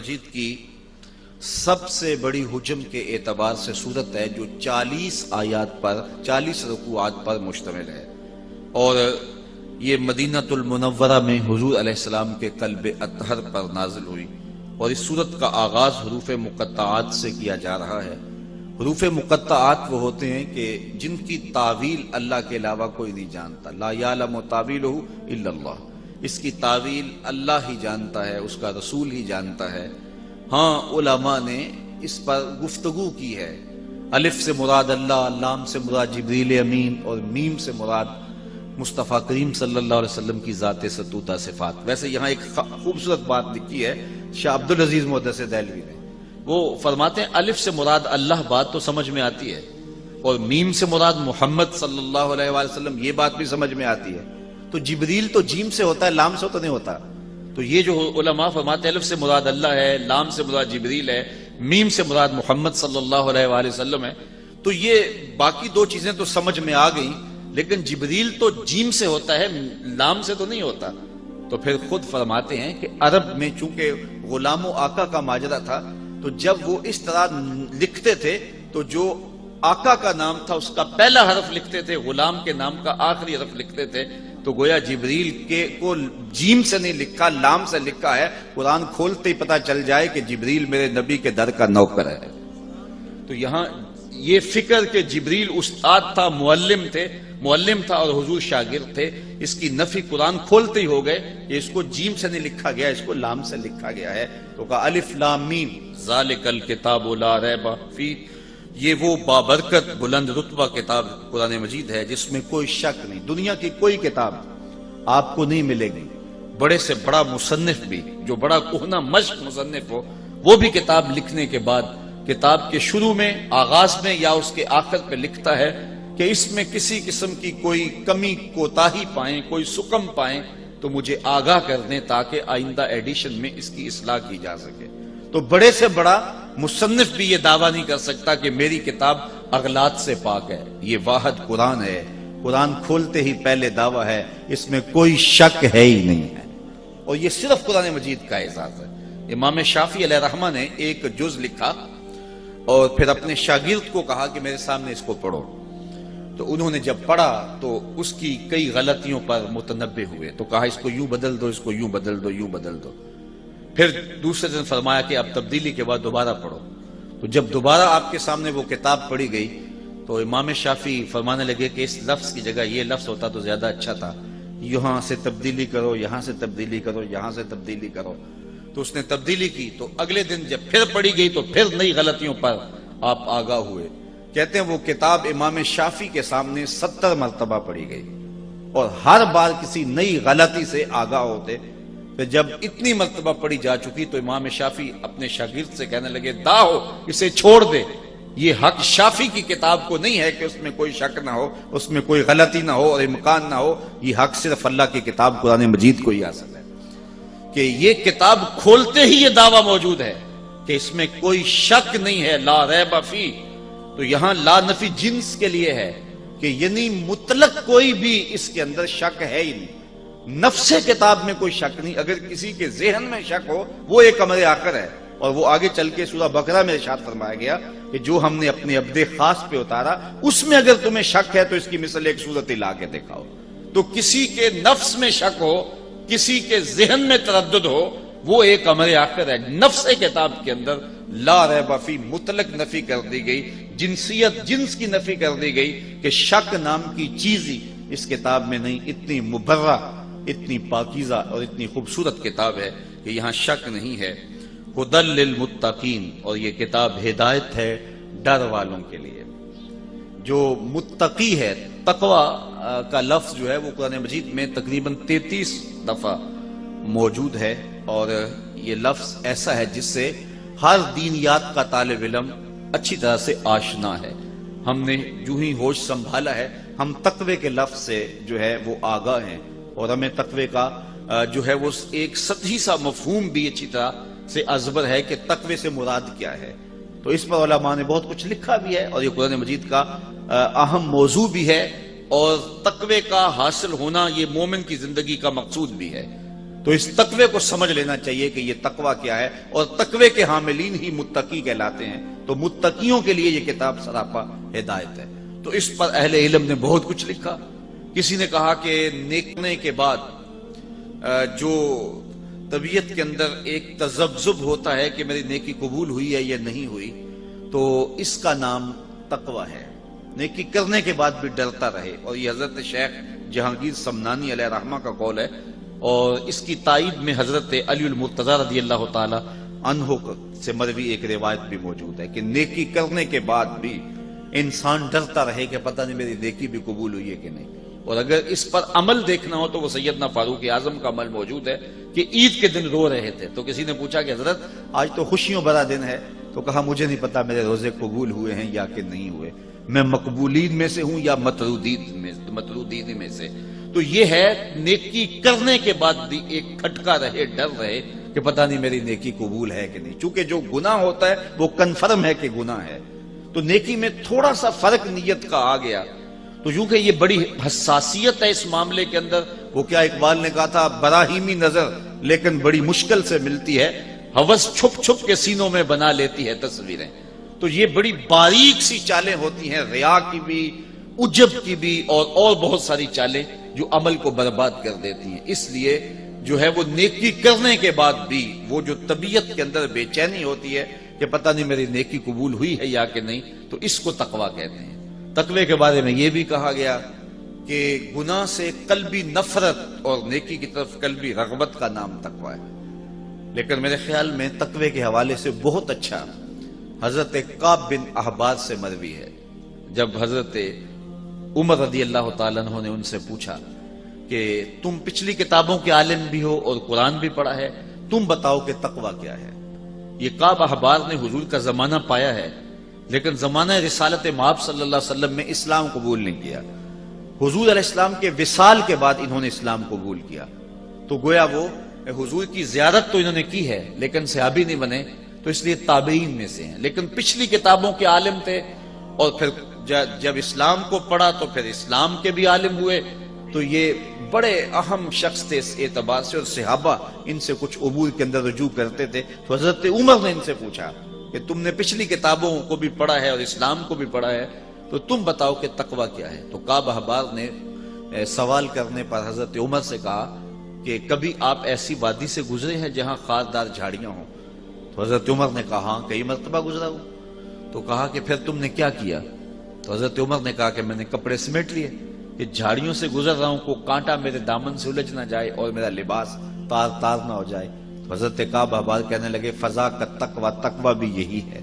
مجید کی سب سے بڑی حجم کے اعتبار سے صورت ہے جو 40 آیات پر 40 رکوعات پر مشتمل ہے، اور یہ مدینہ المنورہ میں حضور علیہ السلام کے قلب اطہر پر نازل ہوئی، اور اس صورت کا آغاز حروف مقطعات سے کیا جا رہا ہے۔ حروف مقطعات وہ ہوتے ہیں کہ جن کی تعویل اللہ کے علاوہ کوئی نہیں جانتا، لا یعلم تاویلہ الا اللہ، اس کی تعویل اللہ ہی جانتا ہے، اس کا رسول ہی جانتا ہے۔ ہاں علماء نے اس پر گفتگو کی ہے، الف سے مراد اللہ، لام سے مراد جبریل امین، اور میم سے مراد مصطفیٰ کریم صلی اللہ علیہ وسلم کی ذات ستوتہ صفات۔ ویسے یہاں ایک خوبصورت بات لکھی ہے شاہ عبدالعزیز محدث دہلوی نے، وہ فرماتے ہیں الف سے مراد اللہ بات تو سمجھ میں آتی ہے، اور میم سے مراد محمد صلی اللہ علیہ وسلم یہ بات بھی سمجھ میں آتی ہے، تو جبریل تو جیم سے ہوتا ہے، لام سے تو نہیں ہوتا۔ تو یہ جو علماء فرماتے ہیں الف سے مراد اللہ ہے، لام سے مراد جبریل ہے، میم سے مراد محمد صلی اللہ علیہ وآلہ وسلم ہے، تو یہ باقی دو چیزیں تو سمجھ میں آ گئیں، لیکن جبریل تو جیم سے ہوتا ہے، لام سے تو نہیں ہوتا۔ تو پھر خود فرماتے ہیں کہ عرب میں چونکہ غلام و آقا کا ماجرا تھا، تو جب وہ اس طرح لکھتے تھے تو جو آقا کا نام تھا اس کا پہلا حرف لکھتے تھے، غلام کے نام کا آخری حرف لکھتے تھے، تو گویا جبریل کے کو جیم سے نہیں لکھا، لام سے لکھا ہے، قرآن کھولتے ہی پتہ چل جائے کہ جبریل میرے نبی کے در کا نوکر ہے۔ تو یہاں یہ فکر کہ جبریل استاد تھا، معلم تھا اور حضور شاگرد تھے، اس کی نفی قرآن کھولتے ہی ہو گئے کہ اس کو جیم سے نہیں لکھا گیا، اس کو لام سے لکھا گیا ہے۔ تو کہا الف لام میم ذالک الکتاب لا ریب فیہ، یہ وہ بابرکت بلند رتبہ کتاب قرآن مجید ہے جس میں کوئی شک نہیں۔ دنیا کی کوئی کتاب آپ کو نہیں ملے گی، بڑے سے بڑا مصنف بھی، جو بڑا کہنہ مشق مصنف ہو، وہ بھی کتاب لکھنے کے بعد کتاب کے شروع میں، آغاز میں یا اس کے آخر پہ لکھتا ہے کہ اس میں کسی قسم کی کوئی کمی کوتاہی پائیں، کوئی سکم پائیں تو مجھے آگاہ کر دیں تاکہ آئندہ ایڈیشن میں اس کی اصلاح کی جا سکے۔ تو بڑے سے بڑا مصنف بھی یہ دعویٰ نہیں کر سکتا کہ میری کتاب اغلاط سے پاک ہے۔ یہ واحد قرآن ہے، قرآن کھولتے ہی پہلے دعویٰ ہے، اس میں کوئی شک ہے ہی نہیں ہے، اور یہ صرف قرآن مجید کا اعزاز ہے۔ امام شافعی علیہ رحمہ نے ایک جز لکھا اور پھر اپنے شاگرد کو کہا کہ میرے سامنے اس کو پڑھو، تو انہوں نے جب پڑھا تو اس کی کئی غلطیوں پر متنبہ ہوئے، تو کہا اس کو یوں بدل دو، اس کو یوں بدل دو، یوں بدل دو۔ پھر دوسرے دن فرمایا کہ اب تبدیلی کے بعد دوبارہ پڑھو۔ تو جب دوبارہ آپ کے سامنے وہ کتاب پڑھی گئی تو امام شافعی فرمانے لگے کہ اس لفظ کی جگہ یہ لفظ ہوتا تو زیادہ اچھا تھا، یہاں سے تبدیلی کرو، یہاں سے تبدیلی کرو، یہاں سے تبدیلی کرو۔ تو اس نے تبدیلی کی، تو اگلے دن جب پھر پڑھی گئی تو پھر نئی غلطیوں پر آپ آگاہ ہوئے۔ کہتے ہیں وہ کتاب امام شافعی کے سامنے 70 مرتبہ پڑھی گئی، اور ہر بار کسی نئی غلطی سے آگاہ ہوتے۔ پھر جب اتنی مرتبہ پڑھی جا چکی تو امام شافعی اپنے شاگرد سے کہنے لگے داؤ اسے چھوڑ دے، یہ حق شافعی کی کتاب کو نہیں ہے کہ اس میں کوئی شک نہ ہو، اس میں کوئی غلطی نہ ہو اور امکان نہ ہو، یہ حق صرف اللہ کی کتاب قرآن مجید کو ہی حاصل ہے کہ یہ کتاب کھولتے ہی یہ دعویٰ موجود ہے کہ اس میں کوئی شک نہیں ہے، لا ریب فیہ۔ تو یہاں لا نفی جنس کے لیے ہے کہ یعنی مطلق کوئی بھی اس کے اندر شک ہے ہی نہیں، نفس کتاب میں کوئی شک نہیں۔ اگر کسی کے ذہن میں شک ہو وہ ایک امر آخر ہے، اور وہ آگے چل کے سورہ بقرہ میں ارشاد فرمایا گیا کہ جو ہم نے اپنے عبد خاص پہ اتارا اس میں اگر تمہیں شک ہے تو اس کی مثل ایک صورت لا کے دکھاؤ۔ تو کسی کے نفس میں شک ہو، کسی کے ذہن میں تردد ہو، وہ ایک امر آخر ہے۔ نفس کتاب کے اندر لا ریب فیہ مطلق نفی کر دی گئی، جنسیت جنس کی نفی کر دی گئی کہ شک نام کی چیز ہی اس کتاب میں نہیں۔ اتنی مبرہ، اتنی پاکیزہ اور اتنی خوبصورت کتاب ہے کہ یہاں شک نہیں ہے۔ ہدی للمتقین، اور یہ کتاب ہدایت ہے ڈر والوں کے لیے۔ جو متقی ہے، تقوی کا لفظ جو ہے وہ قرآن مجید میں تقریباً 33 دفعہ موجود ہے، اور یہ لفظ ایسا ہے جس سے ہر دینیات کا طالب علم اچھی طرح سے آشنا ہے۔ ہم نے جو ہی ہوش سنبھالا ہے ہم تقوی کے لفظ سے جو ہے وہ آگاہ ہیں، اور ہمیں تقوی کا جو ہے وہ ایک سطحی سا مفہوم بھی اچھی طرح سے ازبر ہے کہ تقوی سے مراد کیا ہے۔ تو اس پر علماء نے بہت کچھ لکھا بھی ہے، اور یہ قرآن مجید کا اہم موضوع بھی ہے، اور تقوی کا حاصل ہونا یہ مومن کی زندگی کا مقصود بھی ہے۔ تو اس تقوی کو سمجھ لینا چاہیے کہ یہ تقوی کیا ہے، اور تقوی کے حاملین ہی متقی کہلاتے ہیں، تو متقیوں کے لیے یہ کتاب سراپا ہدایت ہے۔ تو اس پر اہل علم نے بہت کچھ لکھا۔ کسی نے کہا کہ نیکنے کے بعد جو طبیعت کے اندر ایک تذبذب ہوتا ہے کہ میری نیکی قبول ہوئی ہے یا نہیں ہوئی، تو اس کا نام تقوی ہے۔ نیکی کرنے کے بعد بھی ڈرتا رہے، اور یہ حضرت شیخ جہانگیر سمنانی علیہ رحمہ کا قول ہے، اور اس کی تائید میں حضرت علی المرتضی رضی اللہ تعالی عنہ سے مروی ایک روایت بھی موجود ہے کہ نیکی کرنے کے بعد بھی انسان ڈرتا رہے کہ پتہ نہیں میری نیکی بھی قبول ہوئی ہے کہ نہیں۔ اور اگر اس پر عمل دیکھنا ہو تو وہ سیدنا فاروق اعظم کا عمل موجود ہے کہ عید کے دن رو رہے تھے، تو کسی نے پوچھا کہ حضرت آج تو خوشیوں بھرا دن ہے، تو کہا مجھے نہیں پتا میرے روزے قبول ہوئے ہیں یا کہ نہیں ہوئے، میں مقبولین میں سے ہوں یا مطرودین میں سے۔ تو یہ ہے نیکی کرنے کے بعد بھی ایک کھٹکا رہے، ڈر رہے کہ پتہ نہیں میری نیکی قبول ہے کہ نہیں، چونکہ جو گناہ ہوتا ہے وہ کنفرم ہے کہ گناہ ہے۔ تو نیکی میں تھوڑا سا فرق نیت کا آ گیا، تو یوں کہ یہ بڑی حساسیت ہے اس معاملے کے اندر۔ وہ کیا اقبال نے کہا تھا، براہیمی نظر لیکن بڑی مشکل سے ملتی ہے، ہوس چھپ چھپ کے سینوں میں بنا لیتی ہے تصویریں۔ تو یہ بڑی باریک سی چالیں ہوتی ہیں، ریا کی بھی، عجب کی بھی، اور بہت ساری چالیں جو عمل کو برباد کر دیتی ہیں۔ اس لیے جو ہے وہ نیکی کرنے کے بعد بھی وہ جو طبیعت کے اندر بے چینی ہوتی ہے کہ پتہ نہیں میری نیکی قبول ہوئی ہے یا کہ نہیں، تو اس کو تقویٰ کہتے ہیں۔ تقوی کے بارے میں یہ بھی کہا گیا کہ گناہ سے قلبی نفرت اور نیکی کی طرف قلبی رغبت کا نام تقوی ہے۔ لیکن میرے خیال میں تقوی کے حوالے سے بہت اچھا حضرت کعب بن احبار سے مروی ہے، جب حضرت عمر رضی اللہ تعالیٰ عنہ نے ان سے پوچھا کہ تم پچھلی کتابوں کے عالم بھی ہو اور قرآن بھی پڑھا ہے، تم بتاؤ کہ تقوی کیا ہے۔ یہ کعب احبار نے حضور کا زمانہ پایا ہے، لیکن زمانہ رسالت مآب صلی اللہ علیہ وسلم میں اسلام قبول نہیں کیا۔ حضور علیہ السلام کے وصال کے بعد انہوں نے اسلام قبول کیا، تو گویا وہ حضور کی زیارت تو انہوں نے کی ہے لیکن صحابی نہیں بنے، تو اس لیے تابعین میں سے ہیں، لیکن پچھلی کتابوں کے عالم تھے، اور پھر جب اسلام کو پڑھا تو پھر اسلام کے بھی عالم ہوئے۔ تو یہ بڑے اہم شخص تھے اس اعتبار سے، اور صحابہ ان سے کچھ امور کے اندر رجوع کرتے تھے۔ تو حضرت عمر نے ان سے پوچھا کہ تم نے پچھلی کتابوں کو بھی پڑھا ہے اور اسلام کو بھی پڑھا ہے، تو تم بتاؤ کہ تقوی کیا ہے۔ تو کعب احبار نے سوال کرنے پر حضرت عمر سے کہا کہ کبھی آپ ایسی وادی سے گزرے ہیں جہاں خاردار جھاڑیاں ہوں؟ تو حضرت عمر نے کہا ہاں کئی مرتبہ گزرا ہوں۔ تو کہا کہ پھر تم نے کیا کیا؟ تو حضرت عمر نے کہا کہ میں نے کپڑے سمیٹ لیے کہ جھاڑیوں سے گزر رہا ہوں، کو کانٹا میرے دامن سے الجھ نہ جائے اور میرا لباس تار تار نہ ہو جائے۔ تو حضرت کعب احبار کہنے لگے فضا کا تقوی، تقوی بھی یہی ہے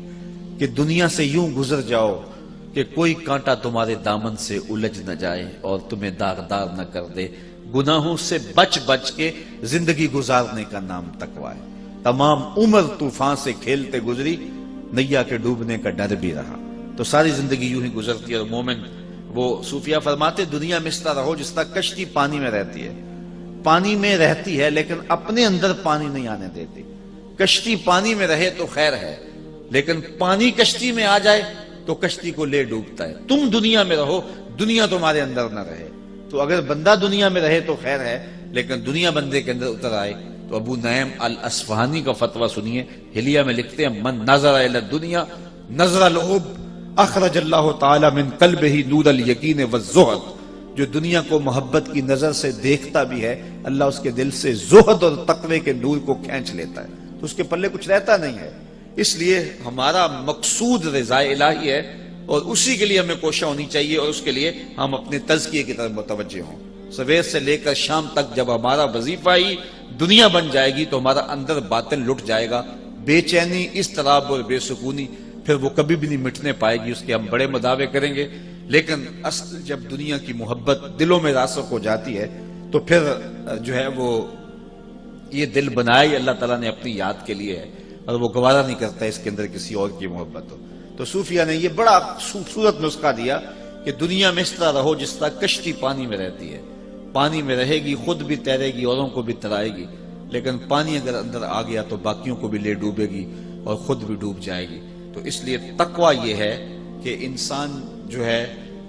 کہ دنیا سے یوں گزر جاؤ کہ کوئی کانٹا تمہارے دامن سے الجھ نہ جائے اور تمہیں داغدار نہ کر دے۔ گناہوں سے بچ بچ کے زندگی گزارنے کا نام تقوی ہے۔ تمام عمر طوفان سے کھیلتے گزری، نیا کے ڈوبنے کا ڈر بھی رہا۔ تو ساری زندگی یوں ہی گزرتی ہے، اور مومن وہ صوفیہ فرماتے دنیا میں اس طرح رہو جس طرح کشتی پانی میں رہتی ہے، پانی میں رہتی ہے لیکن اپنے اندر پانی نہیں آنے دیتی۔ کشتی پانی میں رہے تو خیر ہے، لیکن پانی کشتی میں آ جائے تو کشتی کو لے ڈوبتا ہے۔ تم دنیا میں رہو، دنیا تمہارے اندر نہ رہے۔ تو اگر بندہ دنیا میں رہے تو خیر ہے، لیکن دنیا بندے کے اندر اتر آئے تو ابو نعیم الاصفہانی کا فتویٰ سنیے، حلیہ میں لکھتے ہیں من نظر الی الدنیا نظر الحب اخرج اللہ تعالی من قلبہ نور الیقین والزہد۔ جو دنیا کو محبت کی نظر سے دیکھتا بھی ہے، اللہ اس کے دل سے زہد اور تقوی کے نور کو کھینچ لیتا ہے، تو اس کے پلے کچھ رہتا نہیں ہے۔ اس لیے ہمارا مقصود رضا الہی ہے، اور اسی کے لیے ہمیں کوشش ہونی چاہیے، اور اس کے لیے ہم اپنے تزکیے کی طرف متوجہ ہوں۔ سویر سے لے کر شام تک جب ہمارا وظیفہ ہی دنیا بن جائے گی تو ہمارا اندر باطن لٹ جائے گا، بے چینی، اضطراب اور بے سکونی پھر وہ کبھی بھی نہیں مٹنے پائے گی، اس کے ہم بڑے مداوے کریں گے، لیکن اصل جب دنیا کی محبت دلوں میں راسخ ہو جاتی ہے تو پھر جو ہے وہ یہ دل بنایا ہی اللہ تعالیٰ نے اپنی یاد کے لیے ہے، اور وہ گوارا نہیں کرتا اس کے اندر کسی اور کی محبت ہو۔ تو صوفیہ نے یہ بڑا خوبصورت نسخہ دیا کہ دنیا میں اس طرح رہو جس طرح کشتی پانی میں رہتی ہے، پانی میں رہے گی، خود بھی تیرے گی، اوروں کو بھی ترائے گی، لیکن پانی اگر اندر آ گیا تو باقیوں کو بھی لے ڈوبے گی اور خود بھی ڈوب جائے گی۔ تو اس لیے تقوی یہ ہے کہ انسان جو ہے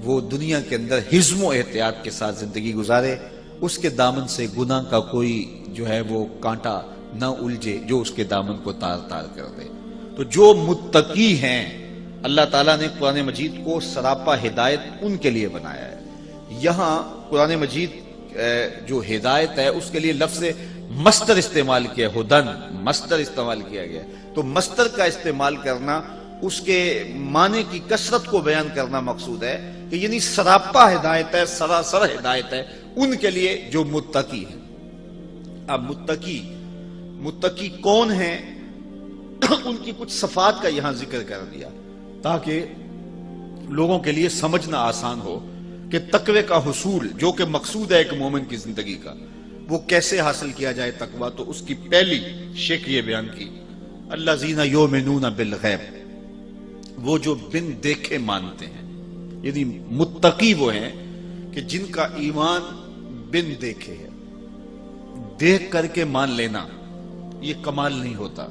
وہ دنیا کے اندر حزم و احتیاط کے ساتھ زندگی گزارے، اس کے دامن سے گناہ کا کوئی جو ہے وہ کانٹا نہ الجھے جو اس کے دامن کو تار تار کر دے۔ تو جو متقی ہیں اللہ تعالیٰ نے قرآن مجید کو سراپا ہدایت ان کے لیے بنایا ہے۔ یہاں قرآن مجید جو ہدایت ہے اس کے لیے لفظ مصدر استعمال کیا، ہدن مصدر استعمال کیا گیا، تو مصدر کا استعمال کرنا اس کے معنی کی کثرت کو بیان کرنا مقصود ہے کہ یعنی سراپا ہدایت ہے، سراسر ہدایت ہے ان کے لیے جو متقی ہیں۔ اب متقی کون ہیں ان کی کچھ صفات کا یہاں ذکر کر دیا تاکہ لوگوں کے لیے سمجھنا آسان ہو کہ تقوی کا حصول جو کہ مقصود ہے ایک مومن کی زندگی کا، وہ کیسے حاصل کیا جائے تقوی۔ تو اس کی پہلی شک یہ بیان کی، الذین یؤمنون بالغیب، وہ جو بن دیکھے مانتے ہیں، یعنی متقی وہ ہیں کہ جن کا ایمان بن دیکھے ہے۔ دیکھ کر کے مان لینا یہ کمال نہیں ہوتا۔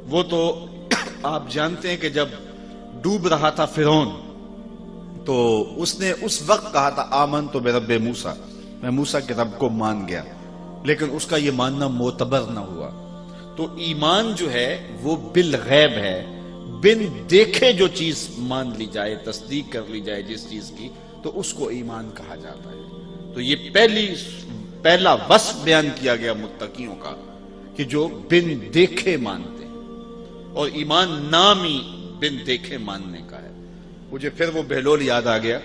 وہ تو آپ جانتے ہیں کہ جب ڈوب رہا تھا فرعون تو اس نے اس وقت کہا تھا آمنت برب موسیٰ، میں موسیٰ کے رب کو مان گیا، لیکن اس کا یہ ماننا معتبر نہ ہوا۔ تو ایمان جو ہے وہ بالغیب ہے، بن دیکھے جو چیز مان لی جائے، تصدیق کر لی جائے جس چیز کی، تو اس کو ایمان کہا جاتا ہے۔ تو یہ پہلا وصف بیان کیا گیا متقیوں کا کہ جو بن دیکھے مانتے ہیں، اور ایمان نام ہی بن دیکھے ماننے کا ہے۔ مجھے پھر وہ بہلول یاد آ گیا،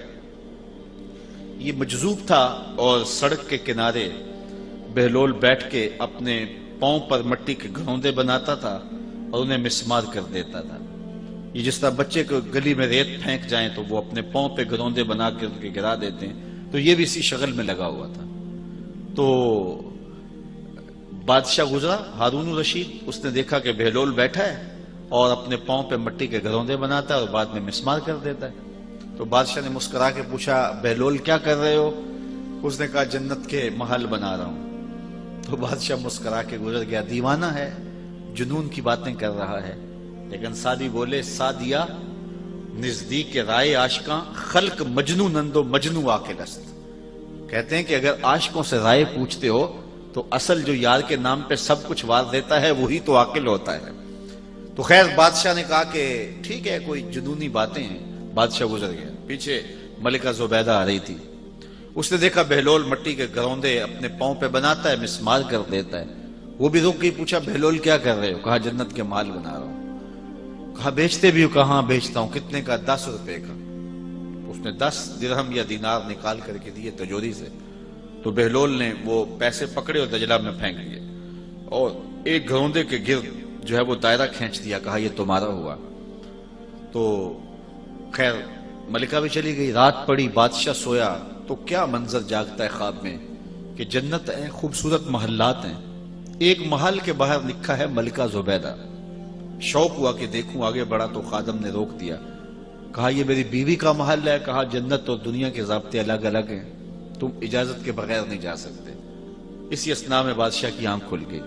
یہ مجذوب تھا اور سڑک کے کنارے بہلول بیٹھ کے اپنے پاؤں پر مٹی کے گھروندے بناتا تھا اور انہیں مسمار کر دیتا تھا۔ یہ جس طرح بچے کو گلی میں ریت پھینک جائیں تو وہ اپنے پاؤں پہ گھروندے بنا کے ان کے گرا دیتے ہیں، تو یہ بھی اسی شغل میں لگا ہوا تھا۔ تو بادشاہ گزرا ہارون الرشید، اس نے دیکھا کہ بہلول بیٹھا ہے اور اپنے پاؤں پہ مٹی کے گھروندے بناتا ہے اور بعد میں مسمار کر دیتا ہے۔ تو بادشاہ نے مسکرا کے پوچھا بہلول کیا کر رہے ہو؟ اس نے کہا جنت کے محل بنا رہا ہوں۔ تو بادشاہ مسکرا کے گزر گیا، دیوانہ ہے، جنون کی باتیں کر رہا ہے۔ لیکن سادی بولے سادیا نزدیک رائے عاشقاں خلق مجنون اندو مجنو عاقل است۔ کہتے ہیں کہ اگر عاشقوں سے رائے پوچھتے ہو تو اصل جو یار کے نام پہ سب کچھ وار دیتا ہے وہی تو عاقل ہوتا ہے۔ تو خیر بادشاہ نے کہا کہ ٹھیک ہے کوئی جنونی باتیں ہیں، بادشاہ گزر گیا۔ پیچھے ملکہ زبیدہ آ رہی تھی، اس نے دیکھا بہلول مٹی کے گھروندے اپنے پاؤں پہ بناتا ہے، مسمار کر دیتا ہے۔ وہ بھی رک گئی، پوچھا بہلول کیا کر رہے ہو؟ کہا جنت کے محل بنا رہا ہوں۔ کہا بیچتے بھی ہو؟ کہاں بیچتا ہوں۔ کتنے کا؟ 10 روپے کا۔ اس نے 10 درہم یا دینار نکال کر کے دیے تجوری سے۔ تو بہلول نے وہ پیسے پکڑے اور دجلہ میں پھینک دیے اور ایک گھروندے کے گرد جو ہے وہ دائرہ کھینچ دیا، کہا یہ تمہارا ہوا۔ تو خیر ملکہ بھی چلی گئی، رات پڑی، بادشاہ سویا تو کیا منظر جاگتا ہے خواب میں کہ جنت ہیں، خوبصورت محلات ہیں، ایک محل کے باہر لکھا ہے ملکہ زبیدہ۔ شوق ہوا کہ دیکھوں، آگے بڑھا تو خادم نے روک دیا، کہا یہ میری بیوی کا محل ہے۔ کہا جنت اور دنیا کے ضابطے الگ الگ ہیں، تم اجازت کے بغیر نہیں جا سکتے۔ اسی اثناء میں بادشاہ کی آنکھ کھل گئی۔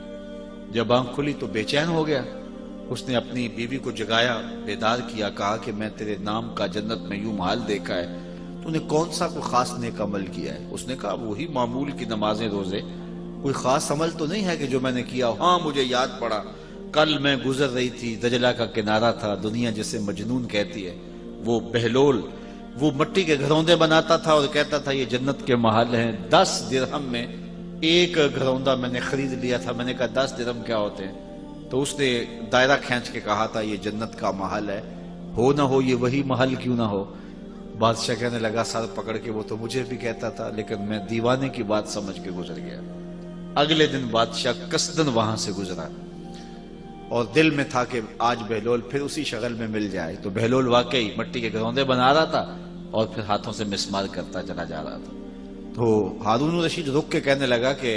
جب آنکھ کھلی تو بے چین ہو گیا، اس نے اپنی بیوی کو جگایا، بیدار کیا، کہا کہ میں تیرے نام کا جنت میں یوں محل دیکھا ہے، تو نے کون سا کوئی خاص نیک عمل کیا ہے؟ اس نے کہا وہی معمول کی نمازیں روزے، کوئی خاص عمل تو نہیں ہے کہ جو میں نے کیا۔ ہاں مجھے یاد پڑا، کل میں گزر رہی تھی، دجلہ کا کنارہ تھا، دنیا جسے مجنون کہتی ہے، وہ بہلول وہ مٹی کے گھروندے بناتا تھا اور کہتا تھا یہ جنت کے محل ہیں۔ 10 درہم میں ایک گھروندہ میں نے خرید لیا تھا۔ میں نے کہا 10 درہم کیا ہوتے ہیں؟ تو اس نے دائرہ کھینچ کے کہا تھا یہ جنت کا محل ہے، ہو نہ ہو یہ وہی محل کیوں نہ ہو۔ بادشاہ کہنے لگا سر پکڑ کے وہ تو مجھے بھی کہتا تھا، لیکن میں دیوانے کی بات سمجھ کے گزر گیا۔ اگلے دن بادشاہ قصدن وہاں سے گزرا اور دل میں تھا کہ آج بہلول پھر اسی شغل میں مل جائے۔ تو بہلول واقعی مٹی کے گھروندے بنا رہا تھا اور پھر ہاتھوں سے مسمار کرتا چلا جا رہا تھا۔ تو ہارون الرشید رک کے کہنے لگا کہ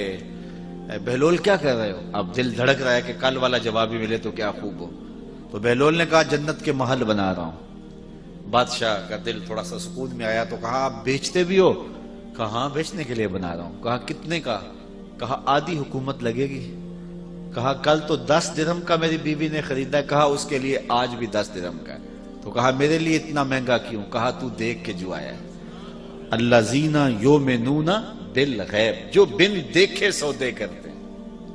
بہلول کیا کر رہے ہو؟ اب دل دھڑک رہا ہے کہ کل والا جواب ہی ملے تو کیا خوب ہو۔ تو بہلول نے کہا جنت کے محل بنا رہا ہوں۔ بادشاہ کا دل تھوڑا سا سکون میں آیا تو کہا آپ بیچتے بھی ہو؟ کہا ہاں بیچنے کے لیے بنا رہا ہوں۔ کہا کتنے کا؟ کہا آدھی حکومت لگے گی۔ کہا کل تو 10 درہم کا میری بیوی نے خریدا ہے۔ کہا اس کے لیے آج بھی 10 درہم کا ہے۔ تو کہا میرے لیے اتنا مہنگا کیوں؟ کہا تو دیکھ کے جو آیا ہے، الذین یؤمنون بالغیب، جو بن دیکھے سودے کرتے ہیں۔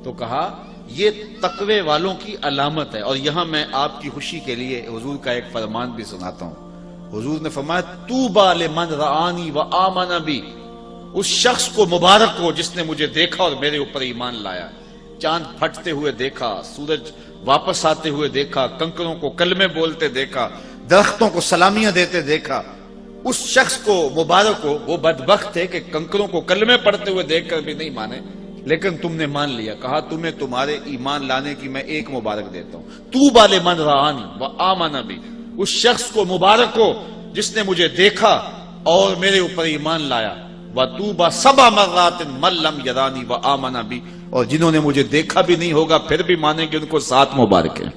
تو کہا یہ تقوی والوں کی علامت ہے. اور یہاں میں آپ کی خوشی کے لیے حضور کا ایک فرمان بھی سناتا ہوں. حضور نے فرمایا طوبی لمن رآنی وآمن بی، اس شخص کو مبارک ہو جس نے مجھے دیکھا اور میرے اوپر ایمان لایا. چاند پھٹتے ہوئے دیکھا، سورج واپس آتے ہوئے دیکھا، کنکروں کو کلمے بولتے دیکھا، درختوں کو سلامیاں دیتے دیکھا. اس شخص کو مبارک ہو. وہ بدبخت ہے کہ کنکروں کو کلمے پڑھتے ہوئے دیکھ کر بھی نہیں مانے، لیکن تم نے مان لیا. کہا تمہیں تمہارے ایمان لانے کی میں ایک مبارک دیتا ہوں. طوبی لمن رآنی وآمن بی، اس شخص کو مبارک ہو جس نے مجھے دیکھا اور میرے اوپر ایمان لایا. وطوبی 7 مرات من لم یرانی وآمن بی، اور جنہوں نے مجھے دیکھا بھی نہیں ہوگا پھر بھی مانیں گے، ان کو 7 مبارک ہیں.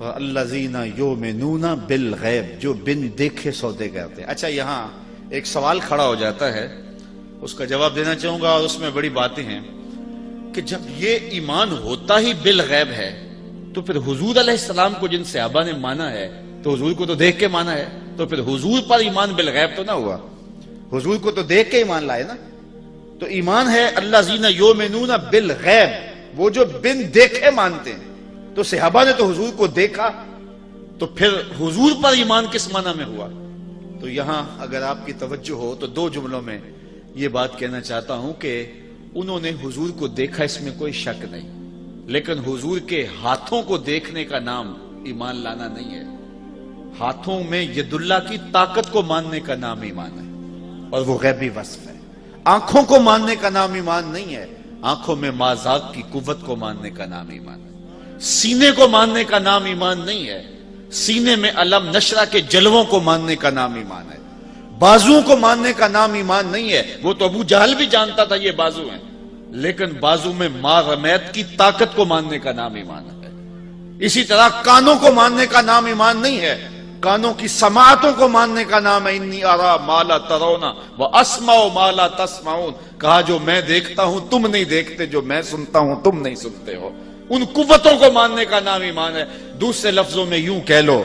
الذین یؤمنون بالغیب، جو بن دیکھے سودے کرتے ہیں. اچھا یہاں ایک سوال کھڑا ہو جاتا ہے، اس کا جواب دینا چاہوں گا، اور اس میں بڑی باتیں ہیں کہ جب یہ ایمان ہوتا ہی بالغیب ہے تو پھر حضور علیہ السلام کو جن صحابہ نے مانا ہے تو حضور کو تو دیکھ کے مانا ہے، تو پھر حضور پر ایمان بالغیب تو نہ ہوا. حضور کو تو دیکھ کے ایمان لائے نا. تو ایمان ہے الذین یؤمنون بالغیب، وہ جو بن دیکھے مانتے ہیں. تو صحابہ نے تو حضور کو دیکھا، تو پھر حضور پر ایمان کس معنی میں ہوا؟ تو یہاں اگر آپ کی توجہ ہو تو 2 جملوں میں یہ بات کہنا چاہتا ہوں کہ انہوں نے حضور کو دیکھا، اس میں کوئی شک نہیں، لیکن حضور کے ہاتھوں کو دیکھنے کا نام ایمان لانا نہیں ہے. ہاتھوں میں ید اللہ کی طاقت کو ماننے کا نام ایمان ہے، اور وہ غیبی وصف ہے. آنکھوں کو ماننے کا نام ایمان نہیں ہے، آنکھوں میں ما ذات کی قوت کو ماننے کا نام ایمان ہے. سینے کو ماننے کا نام ایمان نہیں ہے، سینے میں علم نشرہ کے جلووں کو ماننے کا نام ایمان ہے. بازوؤں کو ماننے کا نام ایمان نہیں ہے. وہ تو ابو جہل بھی جانتا تھا یہ بازو ہیں، لیکن بازو میں ما رمیت کی طاقت کو ماننے کا نام ایمان ہے. اسی طرح کانوں کو ماننے کا نام ایمان نہیں ہے، کانوں کی سماعتوں کو ماننے کا نام ہے. انی ارا ما لا ترون واسمع ما لا تسمعون، کہا جو میں دیکھتا ہوں تم نہیں دیکھتے، جو میں سنتا ہوں تم نہیں سنتے ہو. ان قوتوں کو ماننے کا نام ایمان ہے. دوسرے لفظوں میں یوں کہہ لو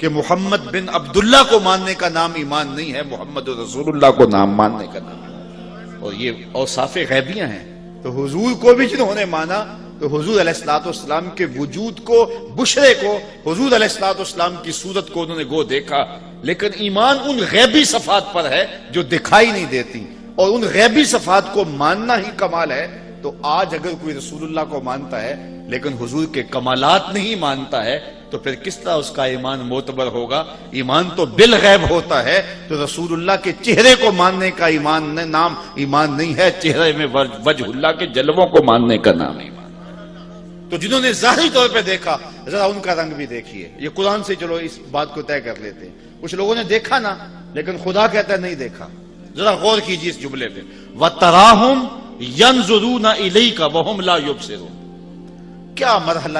کہ محمد بن عبداللہ کو ماننے کا نام ایمان نہیں ہے، محمد رسول اللہ کو نام ماننے کا نام ہے. اور یہ اوصاف غیبیاں ہیں. تو حضور کو بھی جنہوں نے مانا تو حضور علیہ الصلوۃ والسلام کے وجود کو، بشرے کو، حضور علیہ الصلوۃ والسلام کی صورت کو انہوں نے گو دیکھا. لیکن ایمان ان غیبی صفات پر ہے جو دکھائی نہیں دیتی، اور ان غیبی صفات کو ماننا ہی کمال ہے. تو آج اگر کوئی رسول اللہ کو مانتا ہے لیکن حضور کے کمالات نہیں مانتا ہے تو پھر کس طرح اس کا ایمان معتبر ہوگا؟ ایمان تو بالغیب ہوتا ہے. تو رسول اللہ کے چہرے کو ماننے کا نام ایمان نہیں ہے، چہرے میں وجہ اللہ کے جلووں کو ماننے کا نام ایمان. تو جنہوں نے ظاہری طور پہ دیکھا، ذرا ان کا رنگ بھی دیکھیے. یہ قرآن سے چلو اس بات کو طے کر لیتے ہیں. کچھ لوگوں نے دیکھا نا، لیکن خدا کہتا ہے نہیں دیکھا. ذرا غور کیجیے اس جملے پہ، وَتَرَاهُمْ يَنْظُرُونَ إِلَيْكَ وَهُمْ لَا يُبْصِرُونَ. کیا مرحلہ